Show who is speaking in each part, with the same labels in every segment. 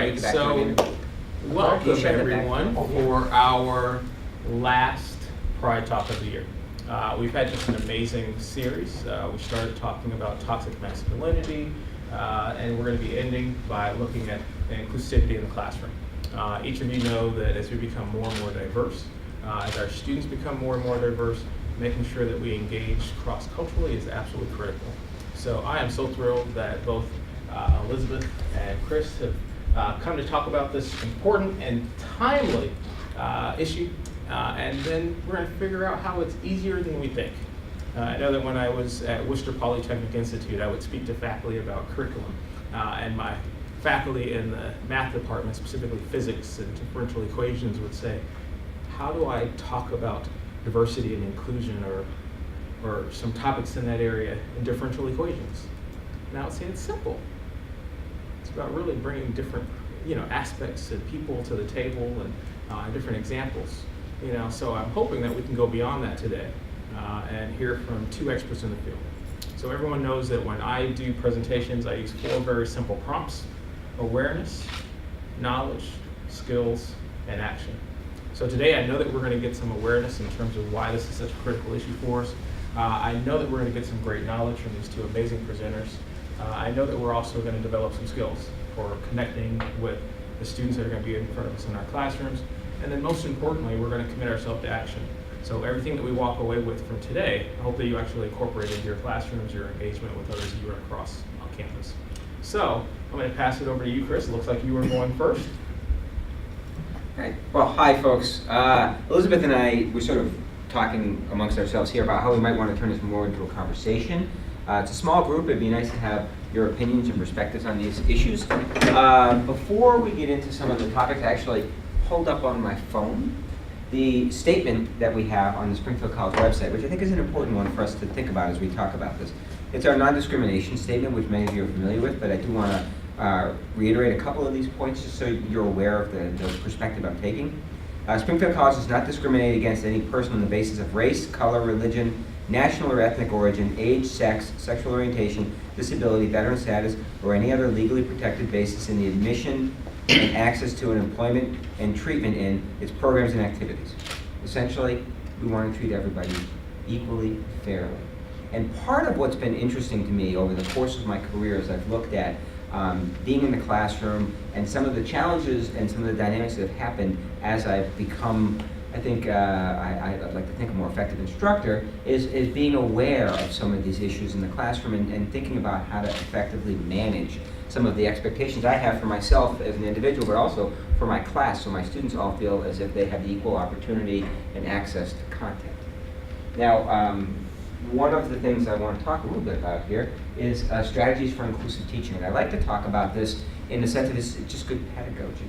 Speaker 1: right, so welcome everyone for our last Pride Talk of the year. We've had just an amazing series. We started talking about toxic masculinity, and we're going to be ending by looking at inclusivity in the classroom. Each of you know that as we become more and more diverse, as our students become more and more diverse, making sure that we engage cross-culturally is absolutely critical. So I am so thrilled that both Elizabeth and Chris have come to talk about this important and timely issue, and then we're going to figure out how it's easier than we think. I know that when I was at Worcester Polytechnic Institute, I would speak to faculty about curriculum, and my faculty in the math department, specifically physics and differential equations, would say, how do I talk about diversity and inclusion or some topics in that area in differential equations? And I would say it's simple. It's about really bringing different, aspects and people to the table and different examples. So I'm hoping that we can go beyond that today and hear from two experts in the field. So everyone knows that when I do presentations, I use 4 very simple prompts: awareness, knowledge, skills, and action. So today I know that we're going to get some awareness in terms of why this is such a critical issue for us. I know that we're going to get some great knowledge from these 2 amazing presenters. I know that we're also going to develop some skills for connecting with the students that are going to be in front of us in our classrooms. And then most importantly, we're going to commit ourselves to action. So everything that we walk away with from today, I hope that you actually incorporate into your classrooms, your engagement with others you run across on campus. So I'm going to pass it over to you, Chris. It looks like you were going first.
Speaker 2: Right. Well, hi, folks. Elizabeth and I were sort of talking amongst ourselves here about how we might want to turn this more into a conversation. It's a small group. It'd be nice to have your opinions and perspectives on these issues. Before we get into some of the topics, I actually pulled up on my phone the statement that we have on the Springfield College website, which I think is an important one for us to think about as we talk about this. It's our non-discrimination statement, which many of you are familiar with, but I do want to reiterate a couple of these points just so you're aware of the perspective I'm taking. Springfield College does not discriminate against any person on the basis of race, color, religion, national or ethnic origin, age, sex, sexual orientation, disability, veteran status, or any other legally protected basis in the admission and access to an employment and treatment in its programs and activities. Essentially, we want to treat everybody equally, fairly. And part of what's been interesting to me over the course of my career as I've looked at being in the classroom and some of the challenges and some of the dynamics that have happened as I've become, I think, I'd like to think a more effective instructor, is being aware of some of these issues in the classroom and thinking about how to effectively manage some of the expectations I have for myself as an individual, but also for my class, so my students all feel as if they have the equal opportunity and access to content. Now, one of the things I want to talk a little bit about here is strategies for inclusive teaching. And I like to talk about this in the sense of it's just good pedagogy.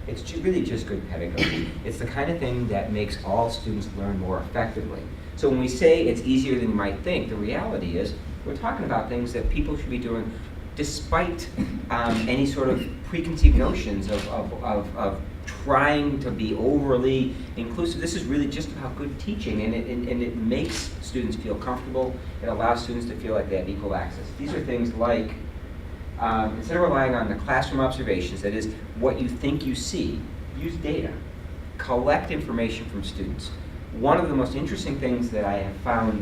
Speaker 2: It's really just good pedagogy. It's the kind of thing that makes all students learn more effectively. So when we say it's easier than you might think, the reality is we're talking about things that people should be doing despite any sort of preconceived notions of trying to be overly inclusive. This is really just about good teaching, and it makes students feel comfortable. It allows students to feel like they have equal access. These are things like, instead of relying on the classroom observations, that is what you think you see, use data. Collect information from students. One of the most interesting things that I have found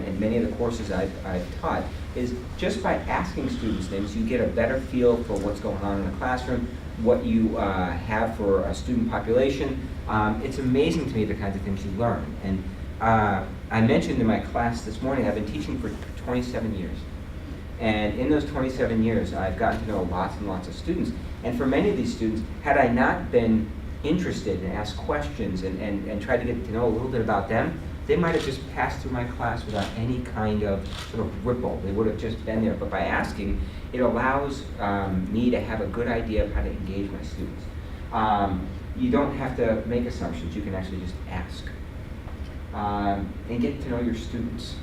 Speaker 2: in many of the courses I've taught is just by asking students things, you get a better feel for what's going on in the classroom, what you have for a student population. It's amazing to me the kinds of things you learn. And I mentioned in my class this morning, I've been teaching for 27 years. And in those 27 years, I've gotten to know lots and lots of students. And for many of these students, had I not been interested and asked questions and tried to get to know a little bit about them, they might have just passed through my class without any kind of sort of ripple. They would have just been there. But by asking, it allows me to have a good idea of how to engage my students. You don't have to make assumptions. You can actually just ask. And get to know your students.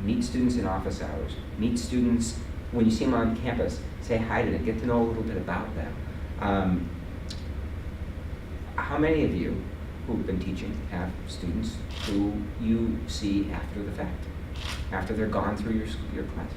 Speaker 2: Meet students in office hours. Meet students when you see them on campus. Say hi to them. Get to know a little bit about them. How many of you who've been teaching have students who you see after the fact, after they're gone through your class?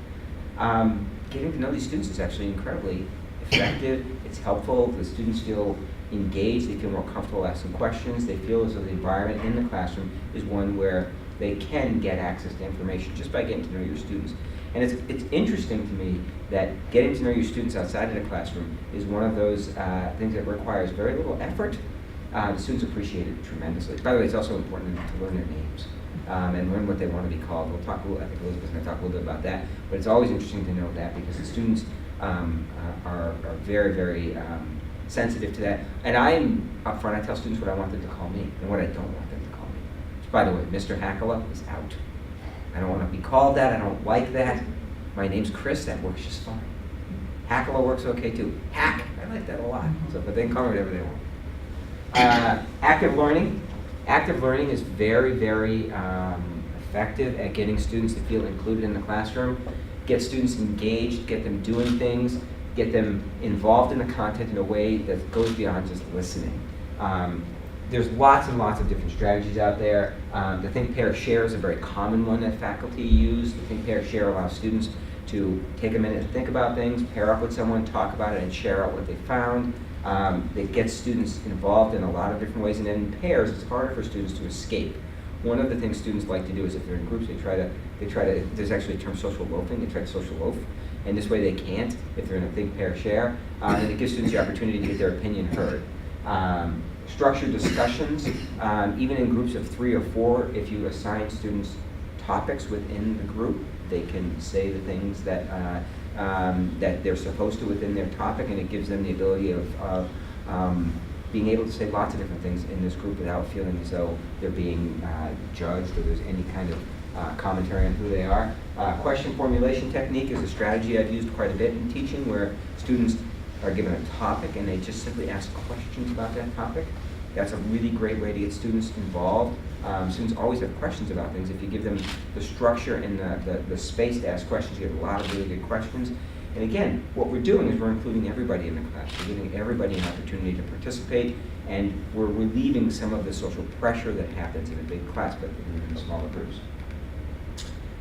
Speaker 2: Getting to know these students is actually incredibly effective, it's helpful, the students feel engaged, they feel more comfortable asking questions, they feel as though the environment in the classroom is one where they can get access to information just by getting to know your students. And it's interesting to me that getting to know your students outside of the classroom is one of those things that requires very little effort. The students appreciate it tremendously. By the way, it's also important to learn their names and learn what they want to be called. We'll talk a little, I think Elizabeth's going to talk a little bit about that, but it's always interesting to know that because the students are very, very sensitive to that. And I'm up front, I tell students what I want them to call me and what I don't want them to call me. By the way, Mr. Hackala is out. I don't want to be called that, I don't like that. My name's Chris, that works just fine. Hackala works okay too. Hack, I like that a lot. So, but they can call me whatever they want. Active learning. Active learning is very, very effective at getting students to feel included in the classroom, get students engaged, get them doing things, get them involved in the content in a way that goes beyond just listening. There's lots and lots of different strategies out there. The Think, Pair, Share is a very common one that faculty use. The Think, Pair, Share allows students to take a minute to think about things, pair up with someone, talk about it, and share out what they found. It gets students involved in a lot of different ways, and then in pairs, it's harder for students to escape. One of the things students like to do is if they're in groups, they try to, there's actually a term social loafing, they try to social loaf, and this way they can't if they're in a Think, Pair, Share, and it gives students the opportunity to get their opinion heard. Structured discussions, even in groups of 3 or 4, if you assign students topics within the group, they can say the things that that they're supposed to within their topic, and it gives them the ability of being able to say lots of different things in this group without feeling as though they're being judged or there's any kind of commentary on who they are. Question formulation technique is a strategy I've used quite a bit in teaching, where students are given a topic and they just simply ask questions about that topic. That's a really great way to get students involved. Students always have questions about things. If you give them the structure and the space to ask questions, you get a lot of really good questions. And again, what we're doing is we're including everybody in the class. We're giving everybody an opportunity to participate, and we're relieving some of the social pressure that happens in a big class, but in smaller groups.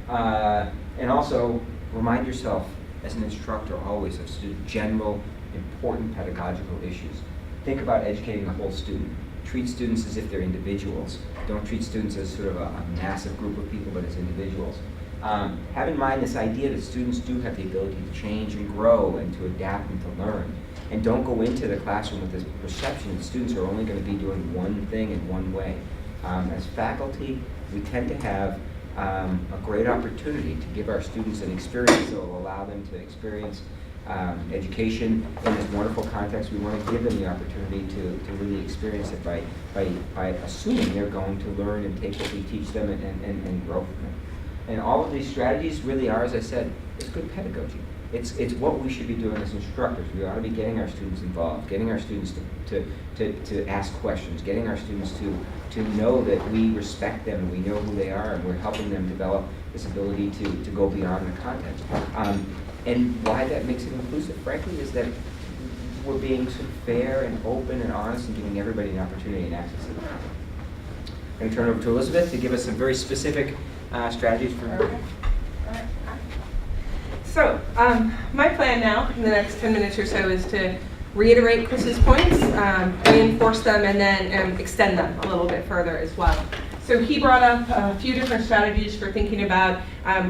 Speaker 2: And also, remind yourself as an instructor always of general, important pedagogical issues. Think about educating the whole student. Treat students as if they're individuals. Don't treat students as sort of a massive group of people, but as individuals. Have in mind this idea that students do have the ability to change and grow and to adapt and to learn. And don't go into the classroom with this perception that students are only going to be doing one thing in one way. As faculty, we tend to have a great opportunity to give our students an experience that will allow them to experience education in this wonderful context. We want to give them the opportunity to really experience it by assuming they're going to learn and take what we teach them and grow from it. And all of these strategies really are, as I said, it's good pedagogy. It's what we should be doing as instructors. We ought to be getting our students involved, getting our students to ask questions, getting our students to know that we respect them and we know who they are, and we're helping them develop this ability to go beyond the content. And why that makes it inclusive, frankly, is that we're being sort of fair and open and honest and giving everybody an opportunity and access to the content. I'm going to turn it over to Elizabeth to give us some very specific strategies for.
Speaker 3: Okay. So, my plan now in the next 10 minutes or so is to reiterate Chris's points, reinforce them, and then extend them a little bit further as well. So he brought up a few different strategies for thinking about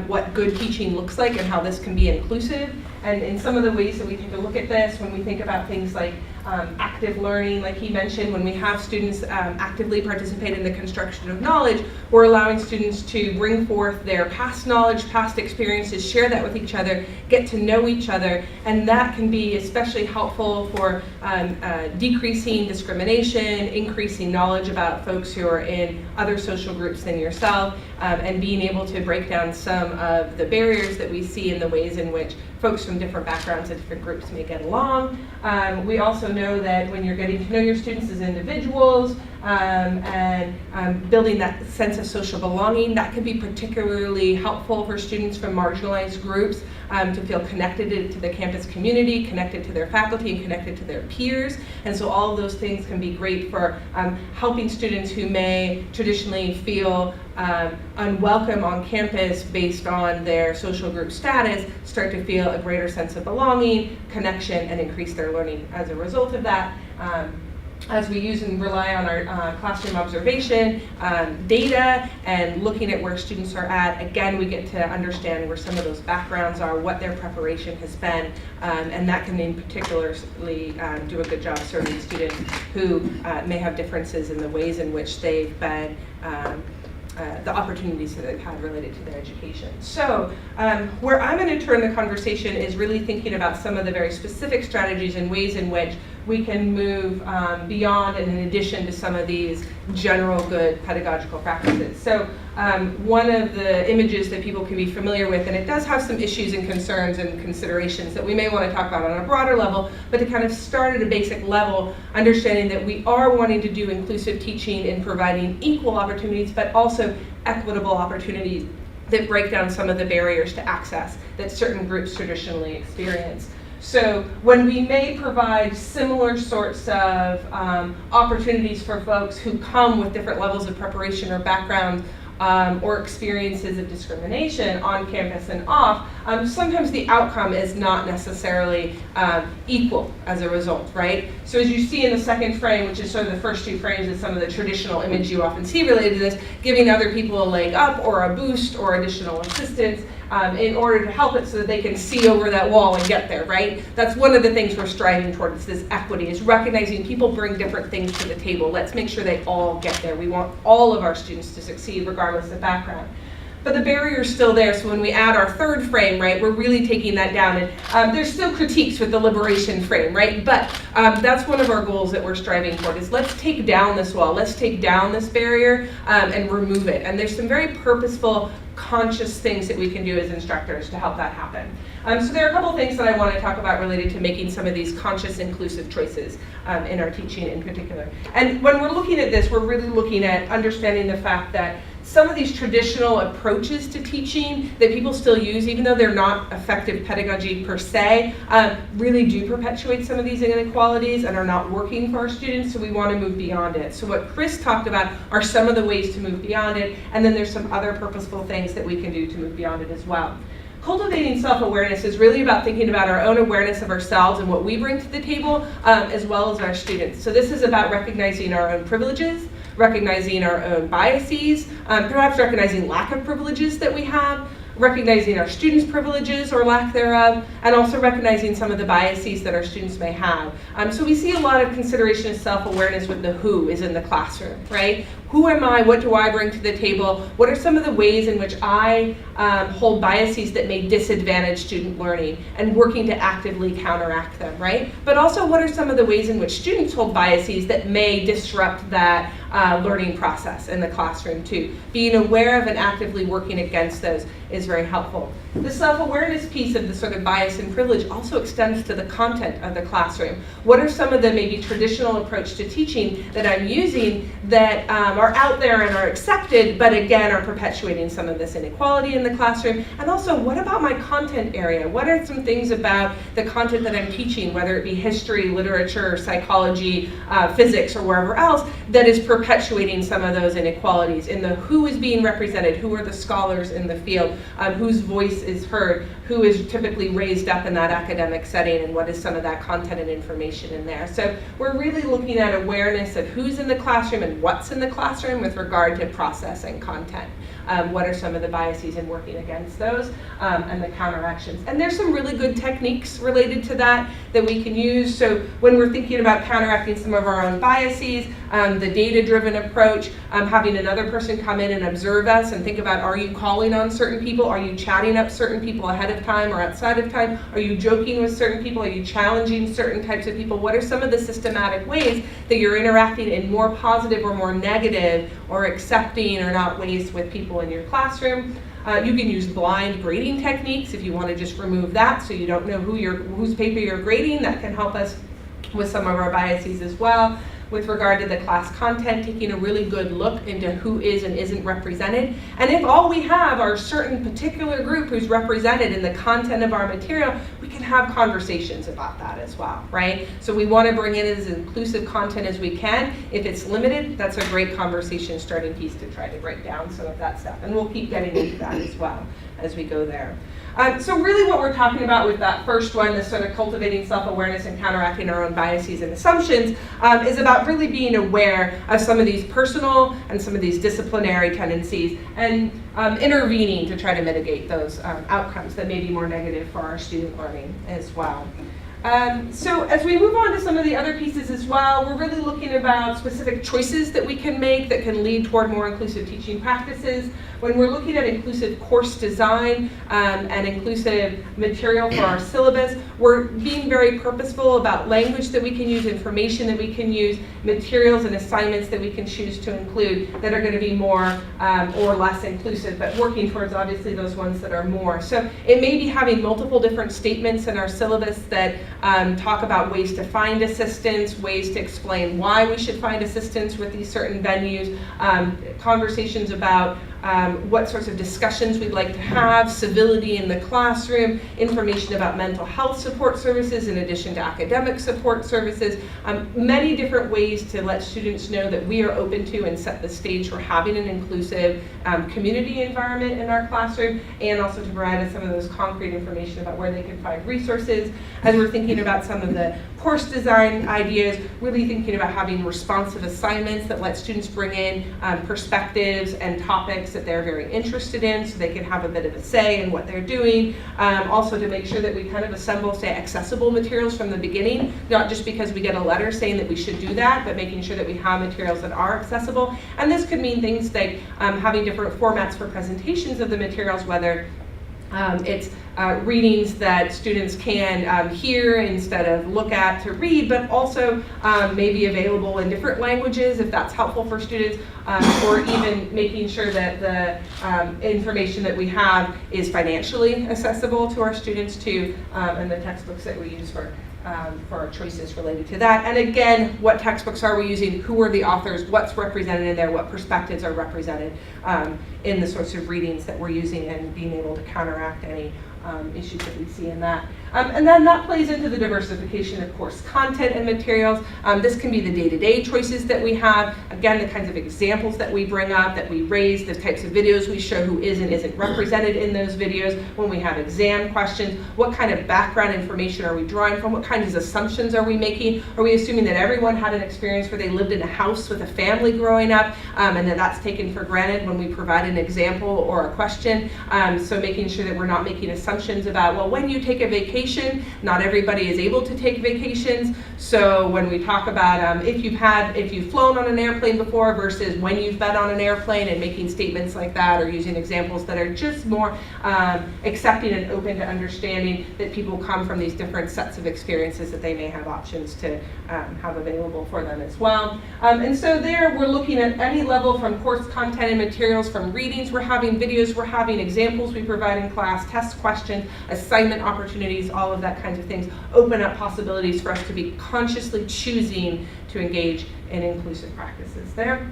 Speaker 3: what good teaching looks like and how this can be inclusive. And in some of the ways that we take a look at this, when we think about things like active learning, like he mentioned, when we have students actively participate in the construction of knowledge, we're allowing students to bring forth their past knowledge, past experiences, share that with each other, get to know each other, and that can be especially helpful for decreasing discrimination, increasing knowledge about folks who are in other social groups than yourself, and being able to break down some of the barriers that we see in the ways in which folks from different backgrounds and different groups may get along. We also know that when you're getting to know your students as individuals and building that sense of social belonging, that can be particularly helpful for students from marginalized groups. to feel connected to the campus community, connected to their faculty, and connected to their peers. And so all of those things can be great for helping students who may traditionally feel unwelcome on campus based on their social group status, start to feel a greater sense of belonging, connection, and increase their learning as a result of that. As we use and rely on our classroom observation, data, and looking at where students are at, again, we get to understand where some of those backgrounds are, what their preparation has been, and that can in particularly do a good job serving students who may have differences in the ways in which they've been the opportunities that they've had related to their education. So where I'm going to turn the conversation is really thinking about some of the very specific strategies and ways in which we can move beyond and in addition to some of these general good pedagogical practices. So one of the images that people can be familiar with, and it does have some issues and concerns and considerations that we may want to talk about on a broader level, but to kind of start at a basic level, understanding that we are wanting to do inclusive teaching in providing equal opportunities, but also equitable opportunities that break down some of the barriers to access that certain groups traditionally experience. So when we may provide similar sorts of opportunities for folks who come with different levels of preparation or background or experiences of discrimination on campus and off, sometimes the outcome is not necessarily equal as a result, right? So as you see in the second frame, which is sort of the first two frames of some of the traditional image you often see related to this, giving other people a leg up or a boost or additional assistance in order to help it so that they can see over that wall and get there, right? That's one of the things we're striving towards, this equity, is recognizing people bring different things to the table. Let's make sure they all get there. We want all of our students to succeed regardless of background. But the barrier is still there, so when we add our third frame, right, we're really taking that down. And there's still critiques with the liberation frame, right? But that's one of our goals that we're striving toward, is let's take down this wall, let's take down this barrier and remove it. And there's some very purposeful, conscious things that we can do as instructors to help that happen. So there are a couple of things that I want to talk about related to making some of these conscious, inclusive choices in our teaching in particular. And when we're looking at this, we're really looking at understanding the fact that some of these traditional approaches to teaching that people still use, even though they're not effective pedagogy per se, really do perpetuate some of these inequalities and are not working for our students, so we want to move beyond it. So what Chris talked about are some of the ways to move beyond it, and then there's some other purposeful things that we can do to move beyond it as well. Cultivating self-awareness is really about thinking about our own awareness of ourselves and what we bring to the table, as well as our students. So this is about recognizing our own privileges, recognizing our own biases, perhaps recognizing lack of privileges that we have, recognizing our students' privileges or lack thereof, and also recognizing some of the biases that our students may have. So we see a lot of consideration of self-awareness with the who is in the classroom, right? Who am I? What do I bring to the table? What are some of the ways in which I hold biases that may disadvantage student learning, and working to actively counteract them, right? But also, what are some of the ways in which students hold biases that may disrupt that learning process in the classroom too? Being aware of and actively working against those is very helpful. The self-awareness piece of the sort of bias and privilege also extends to the content of the classroom. What are some of the maybe traditional approach to teaching that I'm using that are out there and are accepted, but again are perpetuating some of this inequality in the classroom? And also, what about my content area? What are some things about the content that I'm teaching, whether it be history, literature, psychology, physics, or wherever else, that is perpetuating some of those inequalities in the who is being represented, who are the scholars in the field, whose voice is heard, who is typically raised up in that academic setting, and what is some of that content and information in there. So we're really looking at awareness of who's in the classroom and what's in the classroom with regard to processing content. What are some of the biases in working against those, and the counteractions. And there's some really good techniques related to that that we can use. So when we're thinking about counteracting some of our own biases, the data-driven approach, having another person come in and observe us and think about, are you calling on certain people? Are you chatting up certain people ahead of time or outside of time? Are you joking with certain people? Are you challenging certain types of people? What are some of the systematic ways that you're interacting in more positive or more negative or accepting or not ways with people in your classroom? You can use blind grading techniques if you want to just remove that so you don't know whose paper you're grading. That can help us with some of our biases as well. with regard to the class content, taking a really good look into who is and isn't represented. And if all we have are a certain particular group who's represented in the content of our material, we can have conversations about that as well, right? So we want to bring in as inclusive content as we can. If it's limited, that's a great conversation starting piece to try to break down some of that stuff. And we'll keep getting into that as well as we go there. So really what we're talking about with that first one, this sort of cultivating self-awareness and counteracting our own biases and assumptions, is about really being aware of some of these personal and some of these disciplinary tendencies and intervening to try to mitigate those outcomes that may be more negative for our student learning as well. So as we move on to some of the other pieces as well, we're really looking about specific choices that we can make that can lead toward more inclusive teaching practices. When we're looking at inclusive course design and inclusive material for our syllabus, we're being very purposeful about language that we can use, information that we can use, materials and assignments that we can choose to include that are going to be more or less inclusive, but working towards obviously those ones that are more. So it may be having multiple different statements in our syllabus that talk about ways to find assistance, ways to explain why we should find assistance with these certain venues, conversations about what sorts of discussions we'd like to have, civility in the classroom, information about mental health support services in addition to academic support services, many different ways to let students know that we are open to and set the stage for having an inclusive community environment in our classroom, and also to provide us some of those concrete information about where they can find resources. As we're thinking about some of the course design ideas, really thinking about having responsive assignments that let students bring in perspectives and topics that they're very interested in so they can have a bit of a say in what they're doing. Also to make sure that we kind of assemble, say, accessible materials from the beginning, not just because we get a letter saying that we should do that, but making sure that we have materials that are accessible. And this could mean things like having different formats for presentations of the materials, whether it's readings that students can hear instead of look at to read, but also may be available in different languages if that's helpful for students, or even making sure that the information that we have is financially accessible to our students too, and the textbooks that we use for our choices related to that. And again, what textbooks are we using? Who are the authors? What's represented in there? What perspectives are represented in the sorts of readings that we're using, and being able to counteract any issues that we see in that. And then that plays into the diversification of course content and materials. This can be the day-to-day choices that we have. Again, the kinds of examples that we bring up, that we raise, the types of videos we show who is and isn't represented in those videos. When we have exam questions, what kind of background information are we drawing from? What kinds of assumptions are we making? Are we assuming that everyone had an experience where they lived in a house with a family growing up, and that that's taken for granted when we provide an example or a question? So making sure that we're not making assumptions about, well, when you take a vacation, not everybody is able to take vacations. So when we talk about if you've flown on an airplane before versus when you've been on an airplane, and making statements like that, or using examples that are just more accepting and open to understanding that people come from these different sets of experiences that they may have options to have available for them as well. And so there we're looking at any level from course content and materials, from readings, we're having videos, we're having examples we provide in class, test questions, assignment opportunities, all of that kinds of things open up possibilities for us to be consciously choosing to engage in inclusive practices there.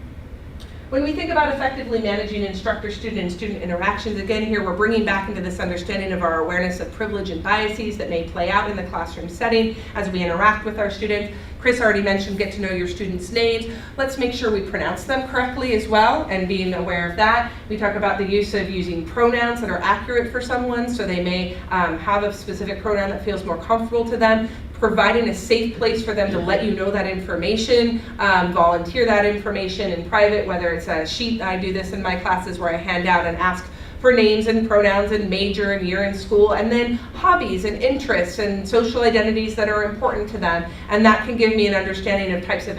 Speaker 3: When we think about effectively managing instructor-student and student interactions, again here we're bringing back into this understanding of our awareness of privilege and biases that may play out in the classroom setting as we interact with our students. Chris already mentioned get to know your students' names. Let's make sure we pronounce them correctly as well, and being aware of that. We talk about the use of using pronouns that are accurate for someone, so they may have a specific pronoun that feels more comfortable to them. Providing a safe place for them to let you know that information, volunteer that information in private, whether it's a sheet. I do this in my classes where I hand out and ask for names and pronouns and major and year in school, and then hobbies and interests and social identities that are important to them. And that can give me an understanding of types of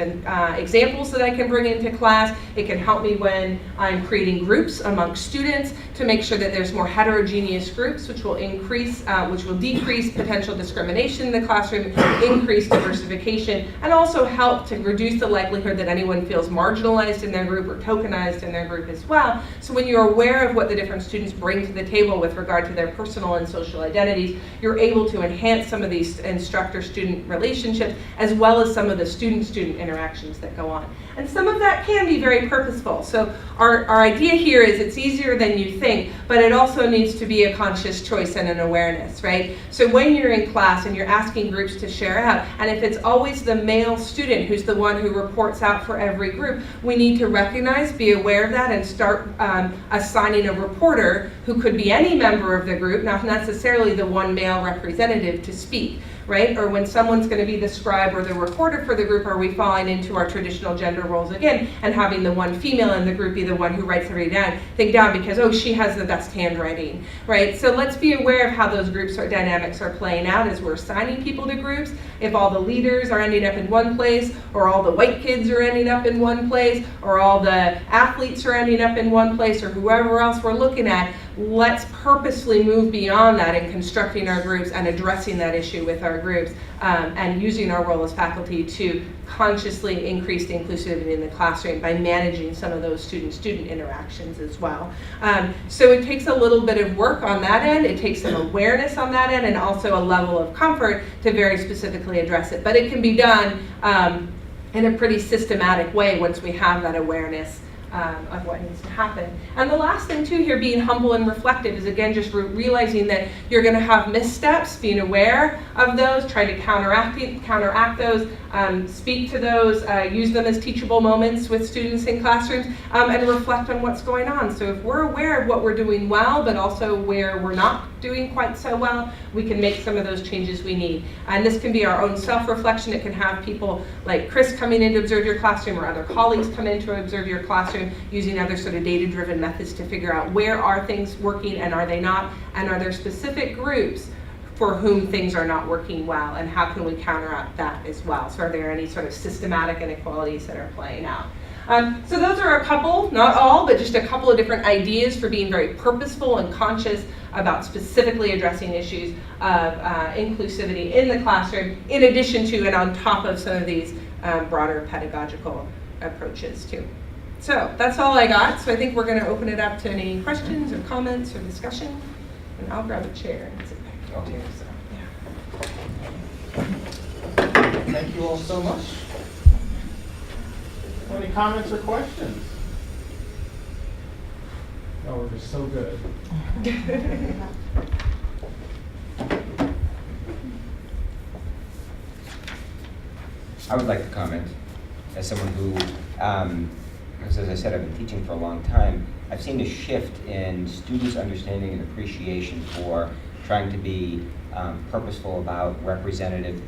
Speaker 3: examples that I can bring into class. It can help me when I'm creating groups amongst students to make sure that there's more heterogeneous groups, which will decrease potential discrimination in the classroom, increase diversification, and also help to reduce the likelihood that anyone feels marginalized in their group or tokenized in their group as well. So when you're aware of what the different student students bring to the table with regard to their personal and social identities, you're able to enhance some of these instructor-student relationships, as well as some of the student-student interactions that go on. And some of that can be very purposeful. So our idea here is it's easier than you think, but it also needs to be a conscious choice and an awareness, right? So when you're in class and you're asking groups to share out, and if it's always the male student who's the one who reports out for every group, we need to recognize, be aware of that, and start assigning a reporter who could be any member of the group, not necessarily the one male representative, to speak. Right? Or when someone's going to be the scribe or the reporter for the group, are we falling into our traditional gender roles again and having the one female in the group be the one who writes everything down because, oh, she has the best handwriting, right? So let's be aware of how those groups or dynamics are playing out as we're assigning people to groups. If all the leaders are ending up in one place, or all the white kids are ending up in one place, or all the athletes are ending up in one place, or whoever else we're looking at, let's purposely move beyond that in constructing our groups and addressing that issue with our groups, and using our role as faculty to consciously increase the inclusivity in the classroom by managing some of those student-student interactions as well. So it takes a little bit of work on that end, it takes some awareness on that end, and also a level of comfort to very specifically address it. But it can be done in a pretty systematic way once we have that awareness of what needs to happen. And the last thing too here, being humble and reflective, is again just realizing that you're going to have missteps, being aware of those, try to counteract those, speak to those, use them as teachable moments with students in classrooms, and reflect on what's going on. So if we're aware of what we're doing well, but also where we're not doing quite so well, we can make some of those changes we need. And this can be our own self-reflection. It can have people like Chris coming in to observe your classroom, or other colleagues come in to observe your classroom, using other sort of data-driven methods to figure out where are things working and are they not, and are there specific groups for whom things are not working well, and how can we counteract that as well? So are there any sort of systematic inequalities that are playing out? So those are a couple, not all, but just a couple of different ideas for being very purposeful and conscious about specifically addressing issues of inclusivity in the classroom, in addition to and on top of some of these broader pedagogical approaches too. So that's all I got. So I think we're going to open it up to any questions or comments or discussion. And I'll grab a chair and sit back here. So, yeah.
Speaker 1: Thank you all so much. Any comments or questions? Oh, we're just so good.
Speaker 2: I would like to comment as someone who, as I said, I've been teaching for a long time. I've seen a shift in students' understanding and appreciation for trying to be purposeful about representative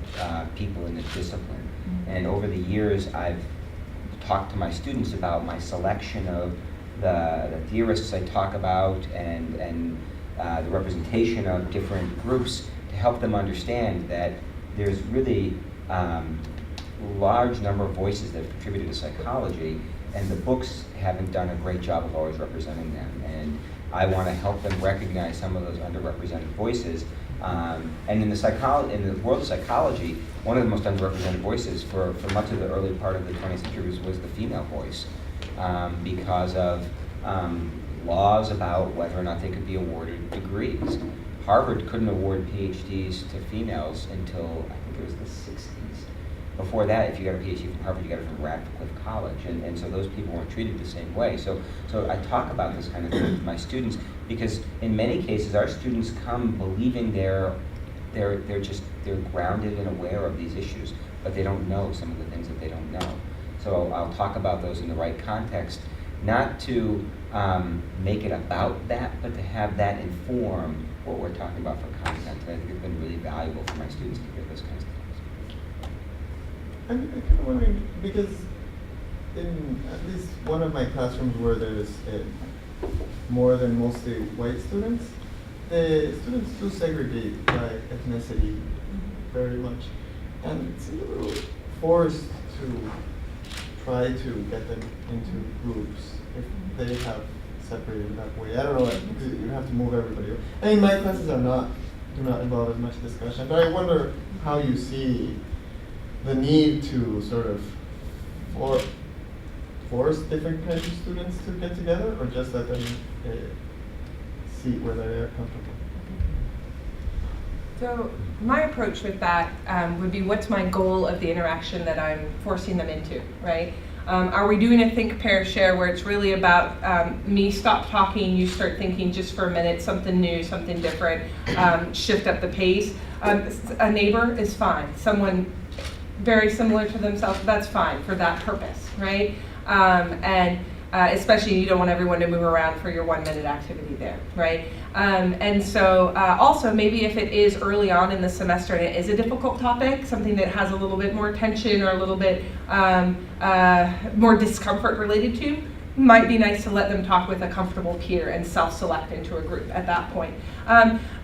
Speaker 2: people in the discipline. And over the years, I've talked to my students about my selection of the theorists I talk about, and the representation of different groups, to help them understand that there's really large number of voices that have contributed to psychology, and the books haven't done a great job of always representing them. And I want to help them recognize some of those underrepresented voices. And in the world of psychology, one of the most underrepresented voices for much of the early part of the 20th century was the female voice, because of laws about whether or not they could be awarded degrees. Harvard couldn't award PhDs to females until, I think it was the 60s. Before that, if you got a PhD from Harvard, you got it from Radcliffe College, and so those people weren't treated the same way. So I talk about this kind of thing with my students, because in many cases, our students come believing they're grounded and aware of these issues, but they don't know some of the things that they don't know. So I'll talk about those in the right context, not to make it about that, but to have that inform what we're talking about for content. And I think it's been really valuable for my students to hear those kinds of things.
Speaker 4: I'm kind of wondering, because in at least one of my classrooms where there's more than mostly white students, the students do segregate by ethnicity very much. And it seems a little forced to try to get them into groups if they have separated that way. I don't know, like, you have to move everybody. I mean, my classes do not involve as much discussion, but I wonder how you see the need to sort of force different kinds of students to get together, or just let them seat where they're comfortable.
Speaker 3: So my approach with that would be, what's my goal of the interaction that I'm forcing them into, right? Are we doing a think, pair, share where it's really about me stop talking, you start thinking just for a minute, something new, something different, shift up the pace? A neighbor is fine. Someone very similar to themselves, that's fine for that purpose, right? Especially you don't want everyone to move around for your 1 minute activity there, right? And so also maybe if it is early on in the semester and it is a difficult topic, something that has a little bit more tension or a little bit more discomfort related to, might be nice to let them talk with a comfortable peer and self-select into a group at that point.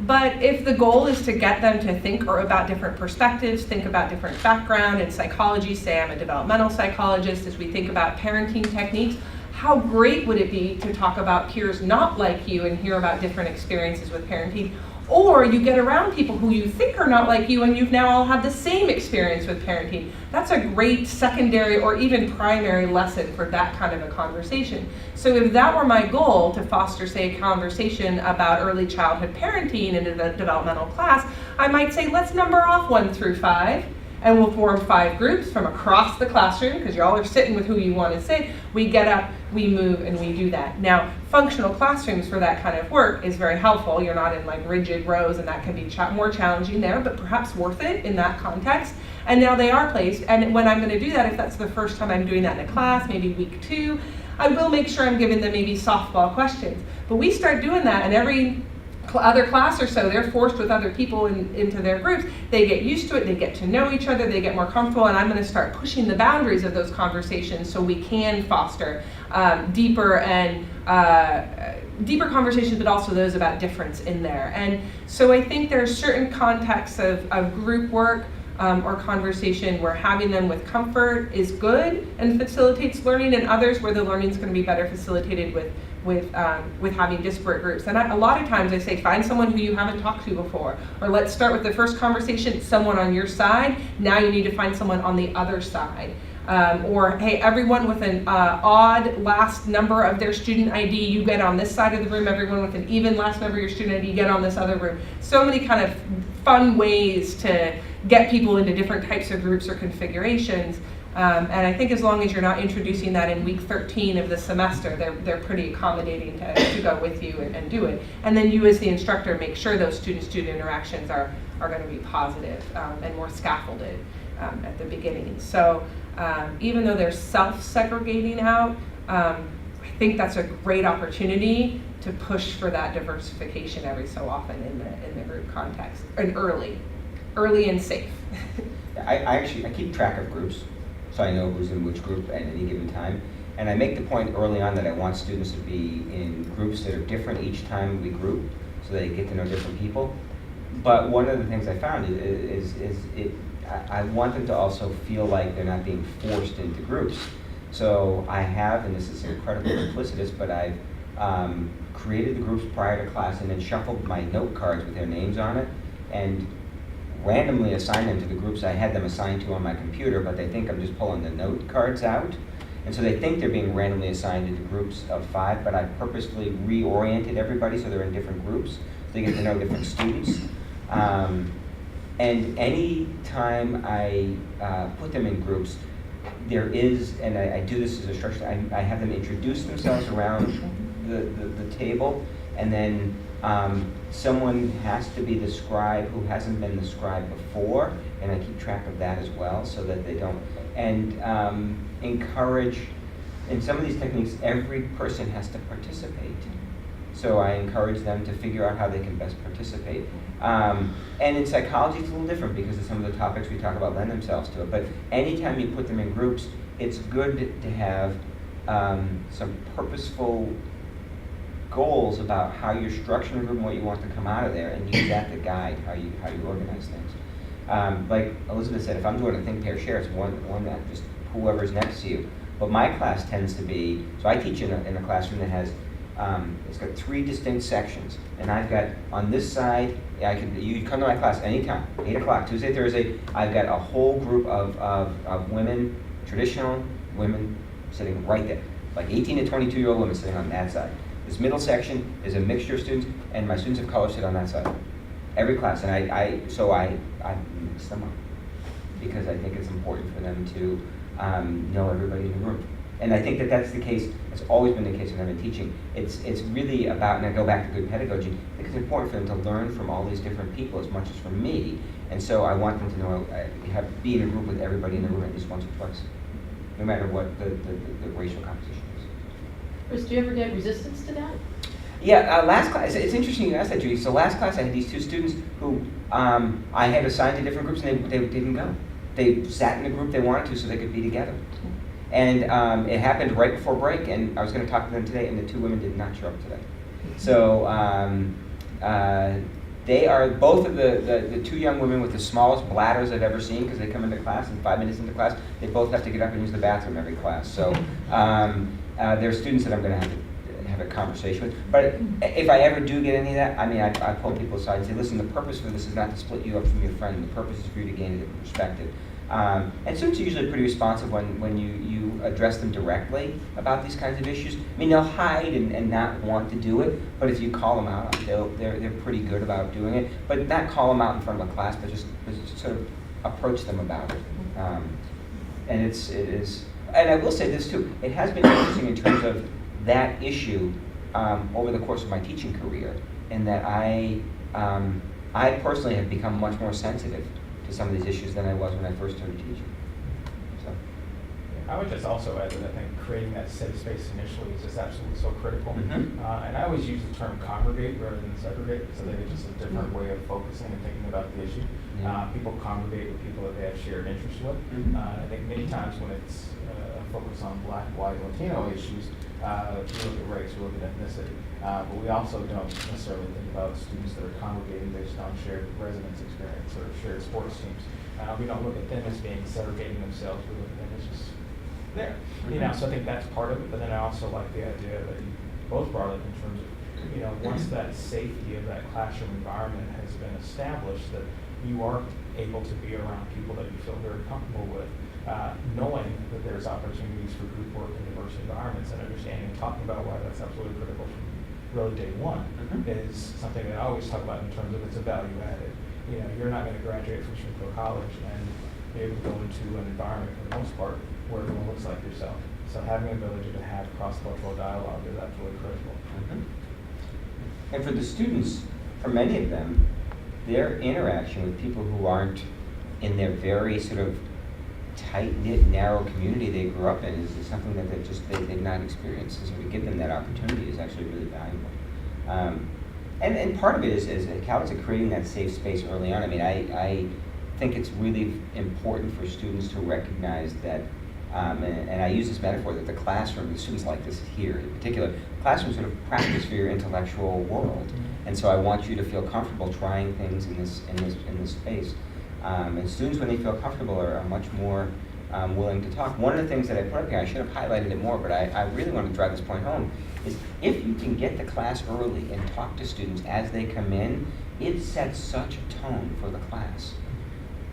Speaker 3: But if the goal is to get them to think about different perspectives, think about different background in psychology, say I'm a developmental psychologist, as we think about parenting techniques, how great would it be to talk about peers not like you and hear about different experiences with parenting? Or you get around people who you think are not like you and you've now all had the same experience with parenting. That's a great secondary or even primary lesson for that kind of a conversation. So if that were my goal, to foster, say, a conversation about early childhood parenting in a developmental class, I might say, let's number off 1 through 5. And we'll form 5 groups from across the classroom, because you all are sitting with who you want to sit. We get up, we move, and we do that. Now, functional classrooms for that kind of work is very helpful. You're not in like rigid rows, and that can be more challenging there, but perhaps worth it in that context. And now they are placed, and when I'm going to do that, if that's the first time I'm doing that in a class, maybe week 2, I will make sure I'm giving them maybe softball questions. But we start doing that, and every other class or so, they're forced with other people into their groups. They get used to it, they get to know each other, they get more comfortable, and I'm going to start pushing the boundaries of those conversations so we can foster deeper conversations, but also those about difference in there. And so I think there's certain contexts of group work or conversation where having them with comfort is good and facilitates learning, and others where the learning is going to be better facilitated with having disparate groups. And a lot of times I say, find someone who you haven't talked to before, or let's start with the first conversation, someone on your side, now you need to find someone on the other side. Or hey, everyone with an odd last number of their student ID, you get on this side of the room, everyone with an even last number of your student ID, get on this other room. So many kind of fun ways to get people into different types of groups or configurations. And I think as long as you're not introducing that in week 13 of the semester, they're pretty accommodating to go with you and do it. And then you as the instructor make sure those student-student interactions are going to be positive and more scaffolded at the beginning. So even though they're self-segregating out, I think that's a great opportunity to push for that diversification every so often in the group context, and early and safe.
Speaker 2: I keep track of groups, so I know who's in which group at any given time. And I make the point early on that I want students to be in groups that are different each time we group, so they get to know different people. But one of the things I found is I want them to also feel like they're not being forced into groups. So I have, and this is incredibly duplicitous, but I've created the groups prior to class and then shuffled my note cards with their names on it, and randomly assign them to the groups I had them assigned to on my computer, but they think I'm just pulling the note cards out. And so they think they're being randomly assigned into groups of 5, but I purposefully reoriented everybody so they're in different groups, so they get to know different students. And any time I put them in groups, there is, and I do this as a structure, I have them introduce themselves around the table, and then someone has to be the scribe who hasn't been the scribe before, and I keep track of that as well so that they don't, and encourage, in some of these techniques, every person has to participate. So I encourage them to figure out how they can best participate. And in psychology, it's a little different because of some of the topics we talk about lend themselves to it. But anytime you put them in groups, it's good to have some purposeful goals about how you're structuring a group and what you want to come out of there, and use that to guide how you organize things. Like Elizabeth said, if I'm doing a think, pair, share, it's one that just whoever's next to you. But my class tends to be, so I teach in a classroom that has, it's got 3 distinct sections, and I've got on this side, you come to my class anytime, 8 o'clock, Tuesday, Thursday, I've got a whole group of women, traditional women, sitting right there, like 18 to 22-year-old women sitting on that side. The This middle section is a mixture of students, and my students of color sit on that side. Every class, and I mix them up because I think it's important for them to know everybody in the room. And I think that that's the case, it's always been the case when I've been teaching. It's really about, and I go back to good pedagogy, I think it's important for them to learn from all these different people as much as from me. And so I want them to know, be in a group with everybody in the room at least once or twice, no matter what the racial composition is.
Speaker 5: Chris, do you ever get resistance to that?
Speaker 2: Yeah, last class, it's interesting you asked that, Judy. So last class I had these two students who I had assigned to different groups and they didn't go. They sat in the group they wanted to so they could be together. And it happened right before break, and I was going to talk to them today, and the two women did not show up today. So they are both of the two young women with the smallest bladders I've ever seen, because they come into class, and 5 minutes into class, they both have to get up and use the bathroom every class. So they're students that I'm going to have a conversation with. But if I ever do get any of that, I mean, I pull people aside and say, listen, the purpose for this is not to split you up from your friend. The purpose is for you to gain a different perspective. And students are usually pretty responsive when you address them directly about these kinds of issues. I mean, they'll hide and not want to do it, but if you call them out, they're pretty good about doing it. But not call them out in front of a class, but just sort of approach them about it. And it is, and I will say this too, it has been interesting in terms of that issue over the course of my teaching career, in that I personally have become much more sensitive to some of these issues than I was when I first started teaching. So.
Speaker 1: I would just also add that I think creating that safe space initially is just absolutely so critical.
Speaker 2: Mm-hmm.
Speaker 1: And I always use the term congregate rather than segregate, because I think it's just a different way of focusing and thinking about the issue. People congregate with people that they have shared interests with.
Speaker 2: Mm-hmm.
Speaker 1: I think many times when it's a focus on Black, White, Latino issues, we look at race, we look at ethnicity. But we also don't necessarily think about students that are congregating based on shared residence experience or shared sports teams. We don't look at them as being segregating themselves, we look at them as just there. You know, so I think that's part of it, but then I also like the idea that you both brought up in terms of, you know, once that safety of that classroom environment has been established, that you are able to be around people that you feel very comfortable with, knowing that there's opportunities for group work in diverse environments, and understanding and talking about why that's absolutely critical from really day one is something that I always talk about in terms of it's a value added. You know, you're not going to graduate from Springfield College and be able to go into an environment for the most part where everyone looks like yourself. So having the ability to have cross-cultural dialogue is absolutely critical.
Speaker 2: And for the students, for many of them, their interaction with people who aren't in their very sort of tight-knit, narrow community they grew up in is something that they've not experienced. So to give them that opportunity is actually really valuable. And part of it is how is it creating that safe space early on? I mean, I think it's really important for students to recognize that, and I use this metaphor, that the classroom, the students like this here in particular, the classroom sort of practice for your intellectual world. And so I want you to feel comfortable trying things in this space. And students, when they feel comfortable, are much more willing to talk. One of the things that I put up here, I should have highlighted it more, but I really want to drive this point home, is if you can get to class early and talk to students as they come in, it sets such a tone for the class.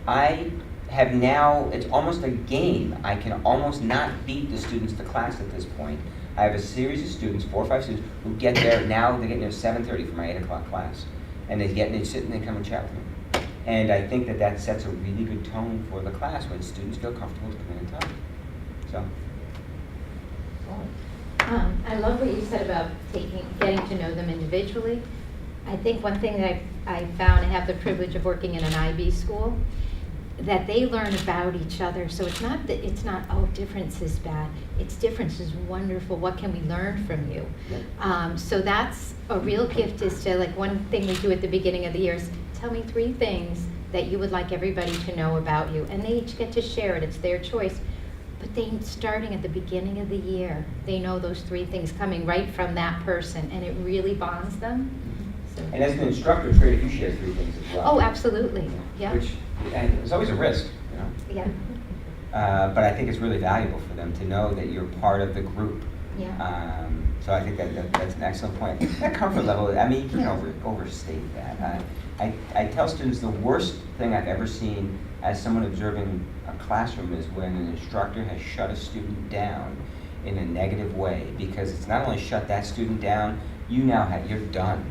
Speaker 2: I have now, it's almost a game. I can almost not beat the students to class at this point. I have a series of students, 4 or 5 students, who get there now, they're getting there at 7:30 for my 8 o'clock class. And they sit and they come and chat with me. And I think that sets a really good tone for the class when students feel comfortable to come in and talk. So.
Speaker 6: I love what you said about getting to know them individually. I think one thing that I found, I have the privilege of working in an IB school, that they learn about each other. So it's not oh, difference is bad. It's difference is wonderful. What can we learn from you? So that's a real gift, is to, like, one thing we do at the beginning of the year is tell me 3 things that you would like everybody to know about you. And they each get to share it. It's their choice. But they, starting at the beginning of the year, they know those 3 things coming right from that person, and it really bonds them. So.
Speaker 2: And as an instructor, it's great if you share 3 things as well.
Speaker 6: Oh, absolutely. Yeah.
Speaker 2: And there's always a risk, you know.
Speaker 6: Yeah.
Speaker 2: But I think it's really valuable for them to know that you're part of the group.
Speaker 6: Yeah.
Speaker 2: So I think that's an excellent point. That comfort level, I mean, you can't overstate that. I tell students the worst thing I've ever seen as someone observing a classroom is when an instructor has shut a student down in a negative way, because it's not only shut that student down, you're done.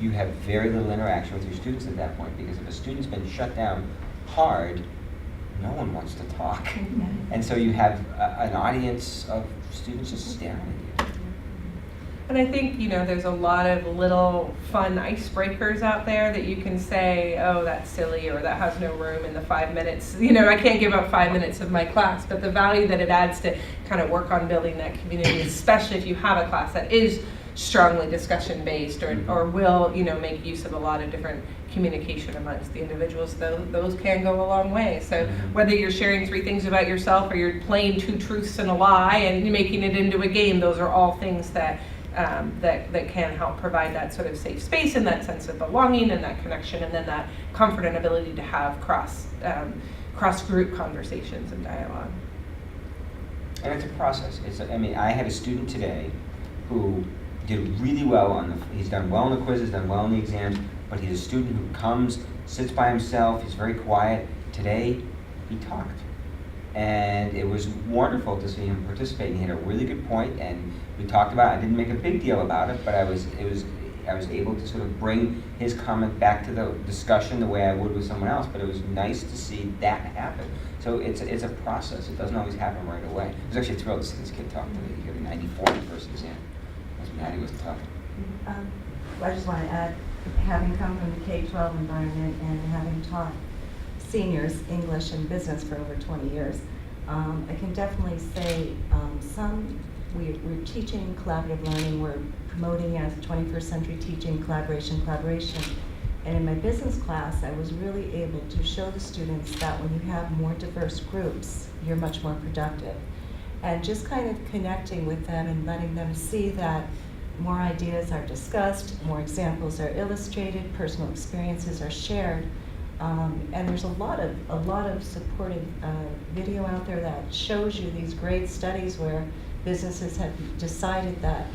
Speaker 2: You have very little interaction with your students at that point, because if a student's been shut down hard, no one wants to talk. And so you have an audience of students just staring at you.
Speaker 3: And I think, there's a lot of little fun icebreakers out there that you can say, oh, that's silly, or that has no room in the 5 minutes. I can't give up 5 minutes of my class, but the value that it adds to kind of work on building that community, especially if you have a class that is strongly discussion-based or will, make use of a lot of different communication amongst the individuals, those can go a long way. So whether you're sharing 3 things about yourself, or you're playing 2 truths and a lie and making it into a game, those are all things that that can help provide that sort of safe space and that sense of belonging and that connection, and then that comfort and ability to have cross-group conversations and dialogue.
Speaker 2: And it's a process. I had a student today who did really well he's done well in the quizzes, done well in the exams, but he's a student who comes, sits by himself, he's very quiet. Today, he talked. And it was wonderful to see him participate. He had a really good point, and we talked about it. I didn't make a big deal about it, but I was able to sort of bring his comment back to the discussion the way I would with someone else, but it was nice to see that happen. So it's a process. It doesn't always happen right away. I was actually thrilled to see this kid talk today. He got a 94 in the first exam. I was mad he was tough.
Speaker 7: I just want to add, having come from the K-12 environment and having taught seniors English and business for over 20 years, I can definitely say we're teaching collaborative learning, we're promoting as 21st century teaching, collaboration. And in my business class, I was really able to show the students that when you have more diverse groups, you're much more productive. And just kind of connecting with them and letting them see that more ideas are discussed, more examples are illustrated, personal experiences are shared. And there's a lot of supportive video out there that shows you these great studies where businesses have decided that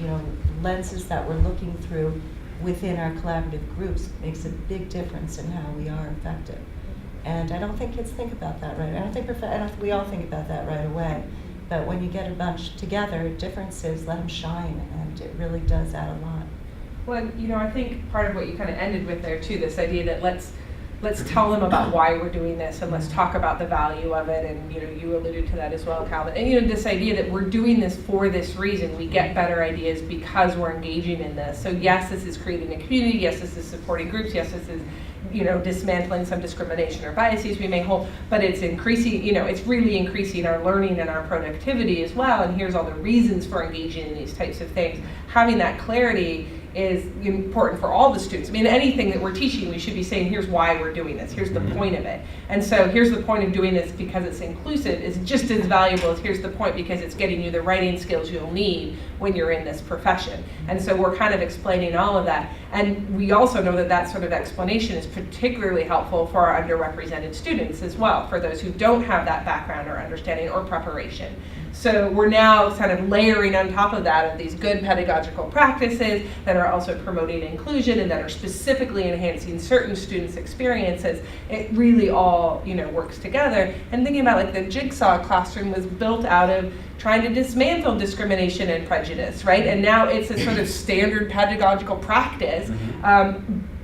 Speaker 7: lenses that we're looking through within our collaborative groups makes a big difference in how we are effective. And I don't think kids think about that right. I don't think we all think about that right away. But when you get a bunch together, differences let them shine, and it really does add a lot.
Speaker 3: Well, I think part of what you kind of ended with there too, this idea that let's tell them about why we're doing this, and let's talk about the value of it. And you alluded to that as well, Calvin. And this idea that we're doing this for this reason. We get better ideas because we're engaging in this. So yes, this is creating a community. Yes, this is supporting groups. Yes, this is dismantling some discrimination or biases we may hold. But it's increasing. It's really increasing our learning and our productivity as well. And here's all the reasons for engaging in these types of things. Having that clarity is important for all the students. Anything that we're teaching, we should be saying, here's why we're doing this. Here's the point of it. And so here's the point of doing this because it's inclusive is just as valuable as here's the point because it's getting you the writing skills you'll need when you're in this profession. And so we're kind of explaining all of that. And we also know that sort of explanation is particularly helpful for our underrepresented students as well, for those who don't have that background or understanding or preparation. So we're now kind of layering on top of that of these good pedagogical practices that are also promoting inclusion and that are specifically enhancing certain students' experiences. It really all, works together. And thinking about the Jigsaw classroom was built out of trying to dismantle discrimination and prejudice, right? And now it's a sort of standard pedagogical practice.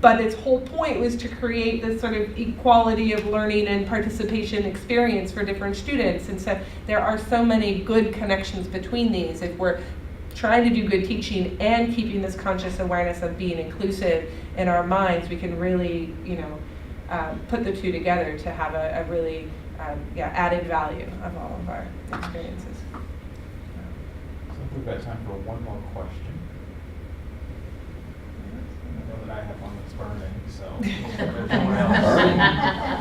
Speaker 3: But its whole point was to create this sort of equality of learning and participation experience for different students. And so there are so many good connections between these. If we're trying to do good teaching and keeping this conscious awareness of being inclusive in our minds, we can really, put the two together to have a really added value of all of our experiences.
Speaker 1: So I think we've got time for one more question. I have one that's burning, so there's no one else.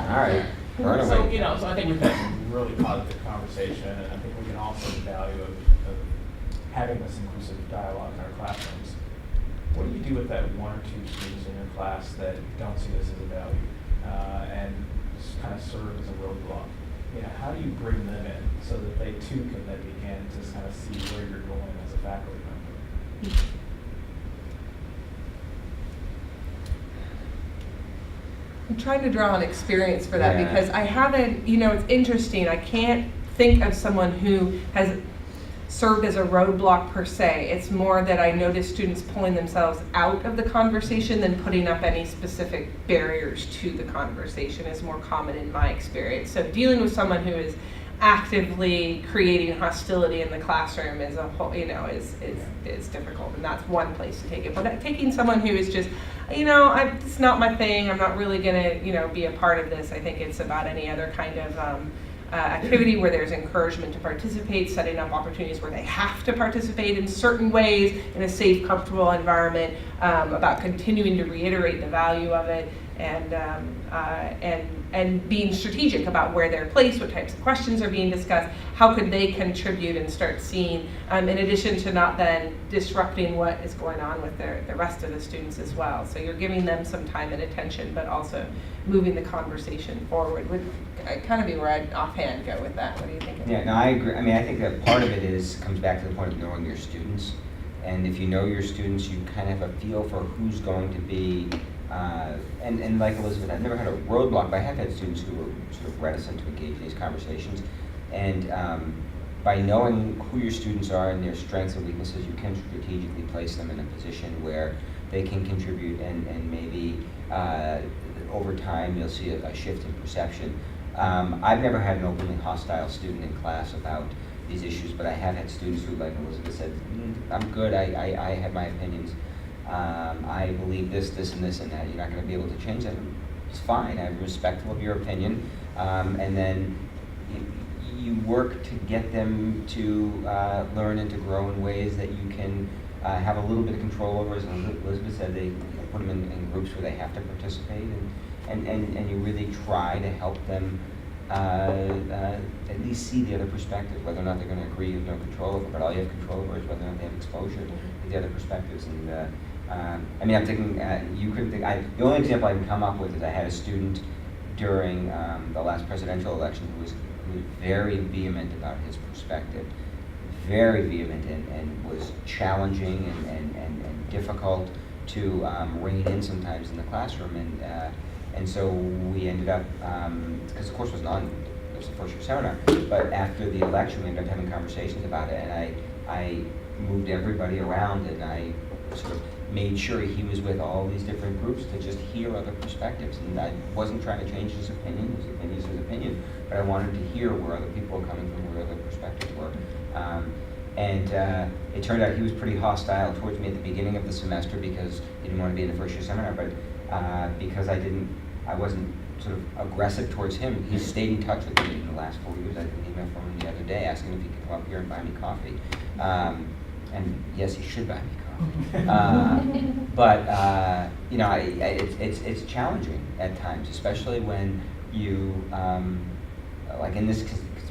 Speaker 2: All right. Burn away.
Speaker 1: So I think we've had some really positive conversation, and I think we can all see the value of having this inclusive dialogue in our classrooms. What do you do with that 1 or 2 students in your class that don't see this as a value and just kind of serve as a roadblock? How do you bring them in so that they too can then begin to kind of see where you're going as a faculty member?
Speaker 3: I'm trying to draw an experience for that
Speaker 2: Yeah.
Speaker 3: because I haven't, it's interesting. I can't think of someone who has served as a roadblock per se. It's more that I notice students pulling themselves out of the conversation than putting up any specific barriers to the conversation is more common in my experience. So dealing with someone who is actively creating hostility in the classroom is a whole, is difficult, and that's one place to take it. But taking someone who is just, it's not my thing, I'm not really gonna, be a part of this. I think it's about any other kind of activity where there's encouragement to participate, setting up opportunities where they have to participate in certain ways in a safe, comfortable environment, about continuing to reiterate the value of it, and being strategic about where they're placed, what types of questions are being discussed, how could they contribute and start seeing, in addition to not then disrupting what is going on with the rest of the students as well. So you're giving them some time and attention, but also moving the conversation forward. Would kind of be where I'd offhand go with that. What do you think?
Speaker 2: Yeah, no, I agree. I mean, I think that part of it comes back to the point of knowing your students. And if you know your students, you kind of have a feel for who's going to be, and like Elizabeth, I've never had a roadblock, but I have had students who were sort of reticent to engage in these conversations. And by knowing who your students are and their strengths and weaknesses, you can strategically place them in a position where they can contribute, and maybe over time you'll see a shift in perception. I've never had an openly hostile student in class about these issues, but I have had students who, like Elizabeth said, I'm good, I have my opinions. I believe this, and this, and that. You're not going to be able to change that. It's fine. I'm respectful of your opinion. And then you work to get them to learn and to grow in ways that you can have a little bit of control over. As Elizabeth said, they put them in groups where they have to participate, and you really try to help them at least see the other perspective. Whether or not they're going to agree, you have no control over, but all you have control over is whether or not they have exposure to the other perspectives. And I mean, I'm thinking, you couldn't think, the only example I can come up with is I had a student during the last presidential election who was very vehement about his perspective, very vehement, and was challenging and difficult to rein in sometimes in the classroom. And so we ended up, because the course wasn't on, it was the first year seminar, but after the election we ended up having conversations about it, and I moved everybody around, and I sort of made sure he was with all these different groups to just hear other perspectives. And I wasn't trying to change his opinion is his opinion, but I wanted to hear where other people were coming from, where other perspectives were. And it turned out he was pretty hostile towards me at the beginning of the semester because he didn't want to be in the first year seminar, but because I wasn't sort of aggressive towards him, he stayed in touch with me in the last 4 years. I got an email from him the other day asking if he could come up here and buy me coffee. And yes, he should buy me coffee. But it's challenging at times, especially when you, like in this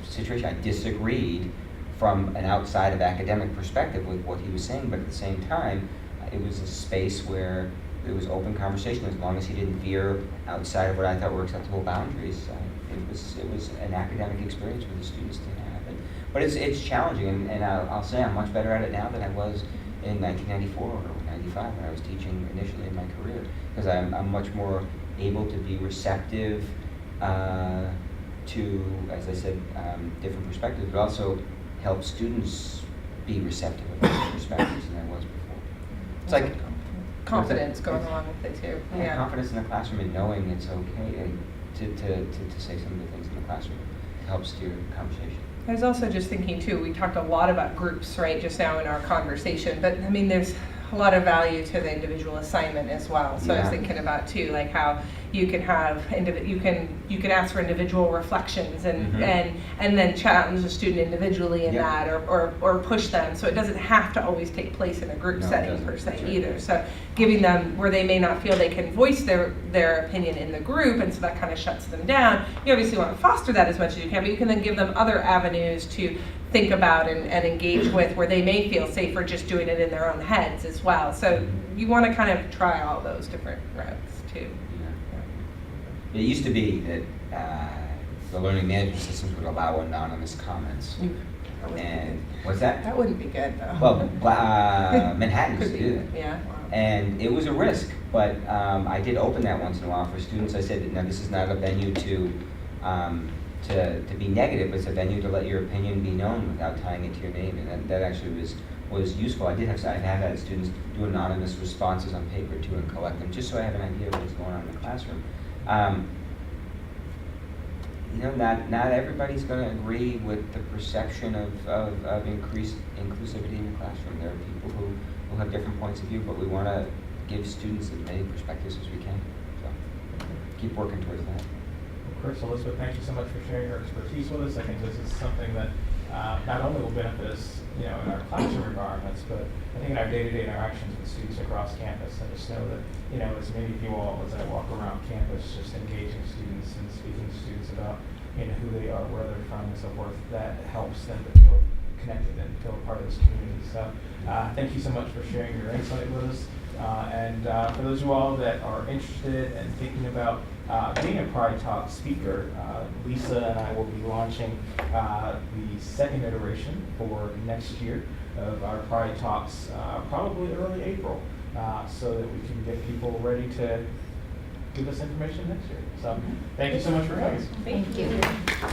Speaker 2: situation, I disagreed from an outside of academic perspective with what he was saying, but at the same time, it was a space where it was open conversation. As long as he didn't veer outside of what I thought were acceptable boundaries, it was an academic experience for the students to have. But it's challenging, and I'll say I'm much better at it now than I was in 1994 or 95 when I was teaching initially in my career, because I'm much more able to be receptive to, as I said, different perspectives, but also help students be receptive of different perspectives than I was before. It's like
Speaker 3: confidence going along with it too.
Speaker 2: Yeah, confidence in the classroom and knowing it's okay to say some of the things in the classroom helps steer the conversation.
Speaker 3: I was also just thinking too, we talked a lot about groups, right, just now in our conversation, but I mean, there's a lot of value to the individual assignment as well. So I was thinking about too, like how you can have, you can ask for individual reflections and then challenge the student individually in that, or push them. So it doesn't have to always take place in a group setting per se either. So giving them where they may not feel they can voice their opinion in the group, and so that kind of shuts them down. You obviously want to foster that as much as you can, but you can then give them other avenues to think about and engage with where they may feel safer just doing it in their own heads as well. So you want to kind of try all those different routes too.
Speaker 2: It used to be that the learning management systems would allow anonymous comments. And what's that?
Speaker 3: That wouldn't be good though.
Speaker 2: Well, Manhattan used to do that.
Speaker 3: Yeah. Wow.
Speaker 2: And it was a risk, but I did open that once in a while for students. I said, no, this is not a venue to to be negative, but it's a venue to let your opinion be known without tying it to your name, and that actually was useful. I have had students do anonymous responses on paper too and collect them, just so I have an idea of what's going on in the classroom. Not everybody's going to agree with the perception of increased inclusivity in the classroom. There are people who have different points of view, but we want to give students as many perspectives as we can. So keep working towards that.
Speaker 1: Chris, Elizabeth, thank you so much for sharing your expertise with us. I think this is something that not only will benefit us, in our classroom environments, but I think in our day-to-day interactions with students across campus. I just know that, as many of you all, as I walk around campus, just engaging students and speaking to students about, who they are, where they're from, and so forth, that helps them to feel connected and feel a part of this community. So thank you so much for sharing your insight with us. And for those of you all that are interested and thinking about being a Pride Talk speaker, Lisa and I will be launching the second iteration for next year of our Pride Talks, probably early April, so that we can get people ready to give us information next year. So thank you so much for coming.
Speaker 6: Thank you.